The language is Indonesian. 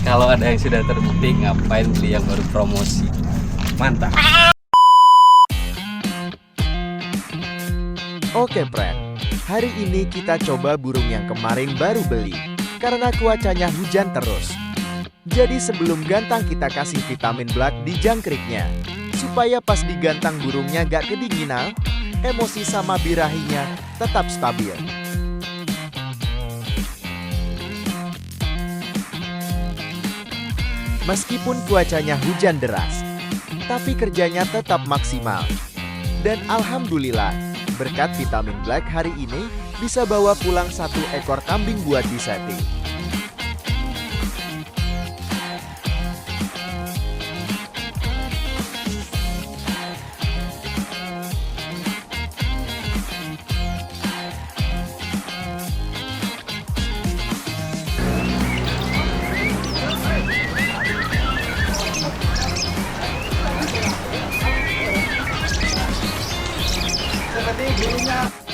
Kalau ada yang sudah terbukti, ngapain beli yang baru promosi? Mantap. Oke, friend. Hari ini kita coba burung yang kemarin baru beli. Karena cuacanya hujan terus. Jadi sebelum gantang kita kasih vitamin black di jangkriknya. Supaya pas digantang burungnya gak kedinginan, emosi sama birahinya tetap stabil. Meskipun cuacanya hujan deras, tapi kerjanya tetap maksimal. Dan alhamdulillah, berkat vitamin black hari ini bisa bawa pulang 1 ekor kambing buat disetting. Seperti gurunya.